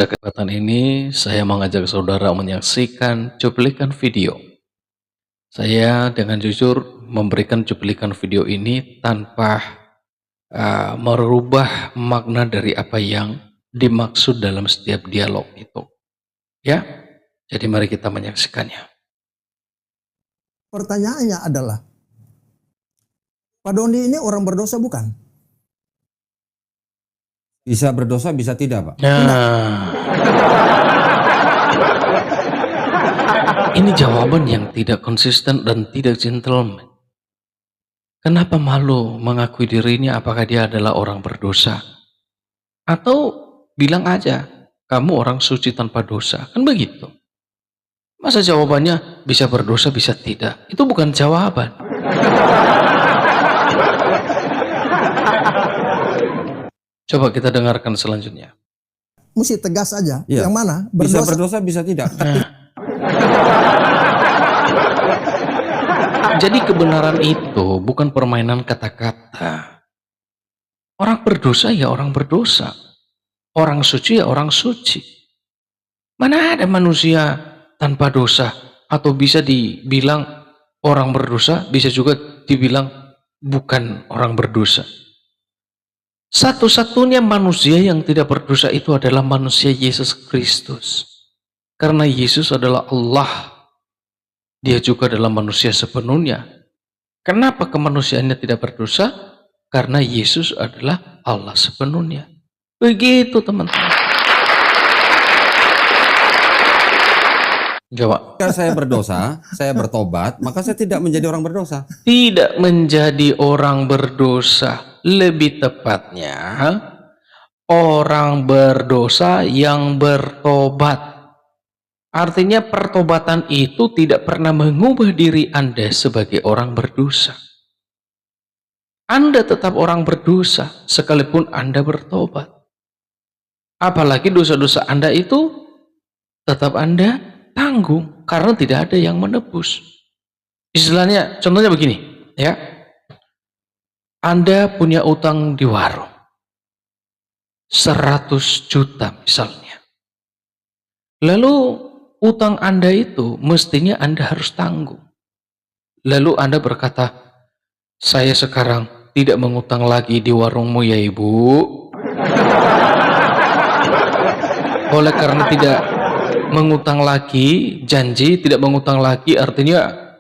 Pada kesempatan ini, saya mengajak saudara menyaksikan cuplikan video. Saya dengan jujur memberikan cuplikan video ini tanpa merubah makna dari apa yang dimaksud dalam setiap dialog itu. Ya, jadi mari kita menyaksikannya. Pertanyaannya adalah, Pak Doni ini orang berdosa bukan? Bisa berdosa, bisa tidak, Pak? Nah, ini jawaban yang tidak konsisten dan tidak gentleman. Kenapa malu mengakui dirinya apakah dia adalah orang berdosa? Atau bilang aja, kamu orang suci tanpa dosa. Kan begitu. Masa jawabannya bisa berdosa, bisa tidak? Itu bukan jawaban. Coba kita dengarkan selanjutnya. Mesti tegas aja. Iya. Yang mana? Bisa berdosa, bisa tidak. Jadi kebenaran itu bukan permainan kata-kata. Orang berdosa ya orang berdosa. Orang suci ya orang suci. Mana ada manusia tanpa dosa? Atau bisa dibilang orang berdosa, bisa juga dibilang bukan orang berdosa. Satu-satunya manusia yang tidak berdosa itu adalah manusia Yesus Kristus. Karena Yesus adalah Allah. Dia juga adalah manusia sepenuhnya. Kenapa kemanusiaannya tidak berdosa? Karena Yesus adalah Allah sepenuhnya. Begitu teman-teman. Jawab. Jika saya berdosa, saya bertobat, maka saya tidak menjadi orang berdosa. Tidak menjadi orang berdosa. Lebih tepatnya, orang berdosa yang bertobat. Artinya pertobatan itu tidak pernah mengubah diri Anda sebagai orang berdosa. Anda tetap orang berdosa sekalipun Anda bertobat. Apalagi dosa-dosa Anda itu tetap Anda tanggung karena tidak ada yang menebus. Istilahnya, contohnya begini, ya. Anda punya utang di warung 100 juta misalnya. Lalu utang Anda itu mestinya Anda harus tanggung. Lalu Anda berkata, saya sekarang tidak mengutang lagi di warungmu ya ibu. Oleh karena tidak mengutang lagi, janji tidak mengutang lagi artinya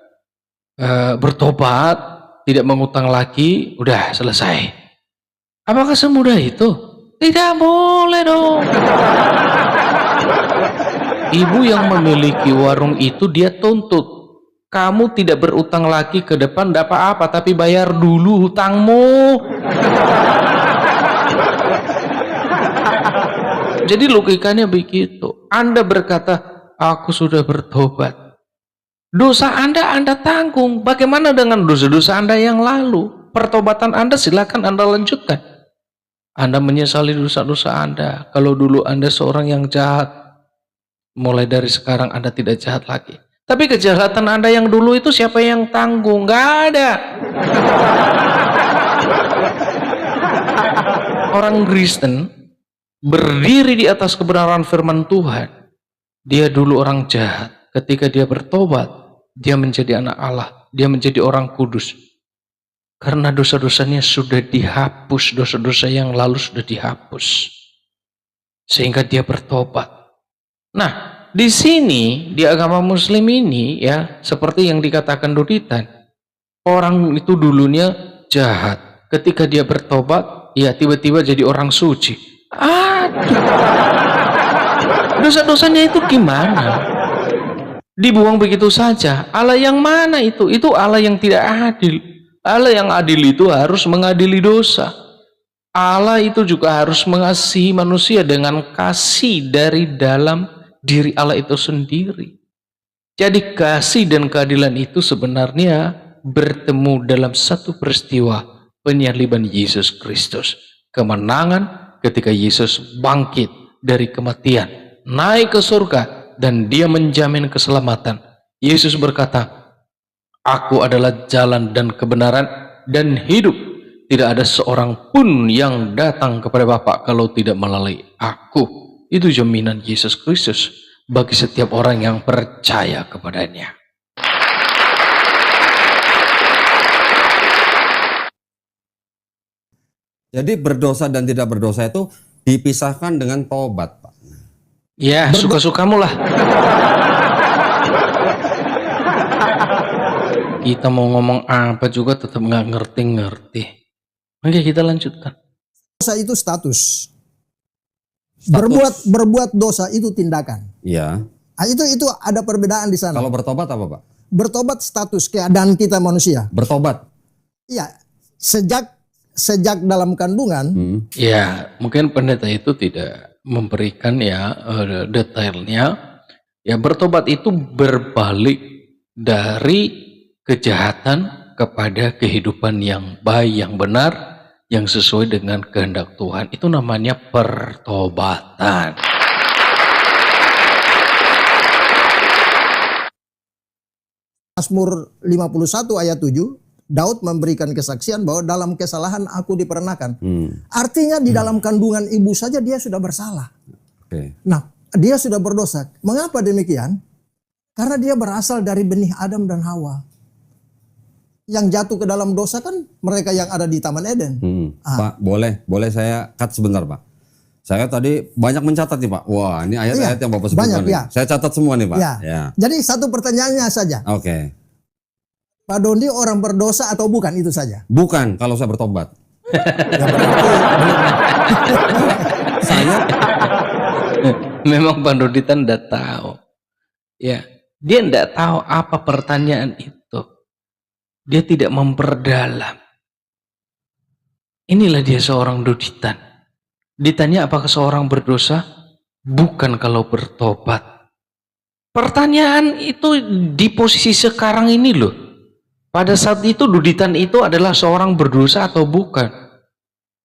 bertobat, tidak mengutang lagi, udah selesai. Apakah semudah itu? Tidak boleh dong. Ibu yang memiliki warung itu dia tuntut, kamu tidak berutang lagi ke depan, tidak apa-apa, tapi bayar dulu hutangmu. Jadi logikanya begitu. Anda berkata, aku sudah bertobat. Dosa Anda tanggung. Bagaimana dengan dosa-dosa Anda yang lalu? Pertobatan Anda silakan Anda lanjutkan. Anda menyesali dosa-dosa Anda. Kalau dulu Anda seorang yang jahat, mulai dari sekarang Anda tidak jahat lagi. Tapi kejahatan Anda yang dulu itu siapa yang tanggung? Gak ada. Orang Kristen berdiri di atas kebenaran firman Tuhan. Dia dulu orang jahat. Ketika dia bertobat, dia menjadi anak Allah. Dia menjadi orang kudus. Karena dosa-dosanya sudah dihapus. Dosa-dosa yang lalu sudah dihapus. Sehingga dia bertobat. Nah, di sini, di agama Muslim ini, ya, seperti yang dikatakan Doditan, orang itu dulunya jahat. Ketika dia bertobat, ya tiba-tiba jadi orang suci. Aduh. Dosa-dosanya itu gimana? Dibuang begitu saja. Allah yang mana itu? Itu Allah yang tidak adil. Allah yang adil itu harus mengadili dosa. Allah itu juga harus mengasihi manusia dengan kasih dari dalam diri Allah itu sendiri. Jadi kasih dan keadilan itu sebenarnya bertemu dalam satu peristiwa penyaliban Yesus Kristus. Kemenangan ketika Yesus bangkit dari kematian, naik ke surga, dan dia menjamin keselamatan. Yesus berkata, aku adalah jalan dan kebenaran dan hidup. Tidak ada seorang pun yang datang kepada Bapa kalau tidak melalui aku. Itu jaminan Yesus Kristus bagi setiap orang yang percaya kepadanya. Jadi berdosa dan tidak berdosa itu dipisahkan dengan tobat, Pak. Ya, suka-sukamu lah. Kita mau ngomong apa juga tetap nggak ngerti-ngerti. Oke, kita lanjutkan. Dosa itu status. Berbuat dosa itu tindakan. Iya. Nah, itu ada perbedaan di sana. Kalau bertobat apa, Pak? Bertobat status keadaan kita manusia. Bertobat. Iya, sejak dalam kandungan. Ya, mungkin pendeta itu tidak memberikan ya detailnya. Ya, bertobat itu berbalik dari kejahatan kepada kehidupan yang baik, yang benar, yang sesuai dengan kehendak Tuhan. Itu namanya pertobatan. Mazmur 51 ayat 7, Daud memberikan kesaksian bahwa dalam kesalahan aku diperenakan. Artinya di dalam kandungan ibu saja dia sudah bersalah. Oke. Nah, dia sudah berdosa. Mengapa demikian? Karena dia berasal dari benih Adam dan Hawa. Yang jatuh ke dalam dosa kan mereka yang ada di Taman Eden. Pak, boleh saya cut sebentar, Pak. Saya tadi banyak mencatat nih, Pak. Wah, ini ayat-ayat yang Bapak sebutkan banyak, nih. ya. Saya catat semua nih, Pak. Ya. Ya. Jadi satu pertanyaannya saja. Oke. Pak Dondi orang berdosa atau bukan, itu saja? Bukan kalau saya bertobat. Ya, berarti Saya Memang Pak Dodita tidak tahu. Ya, dia tidak tahu apa pertanyaan itu. Dia tidak memperdalam. Inilah dia seorang Doditan. Ditanya apakah seorang berdosa? Bukan kalau bertobat. Pertanyaan itu di posisi sekarang ini loh. Pada saat itu Doditan itu adalah seorang berdosa atau bukan?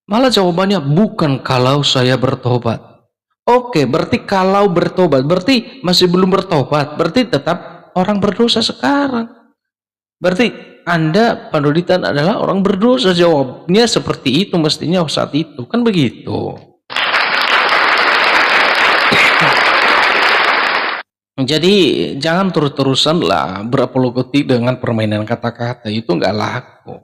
Malah jawabannya bukan kalau saya bertobat. Oke, berarti kalau bertobat, berarti masih belum bertobat, berarti tetap orang berdosa sekarang. Berarti Anda, Pak Doditan, adalah orang berdosa. Jawabnya seperti itu mestinya saat itu, kan begitu. Jadi jangan terus-terusan lah berapologetik dengan permainan kata-kata, itu nggak laku.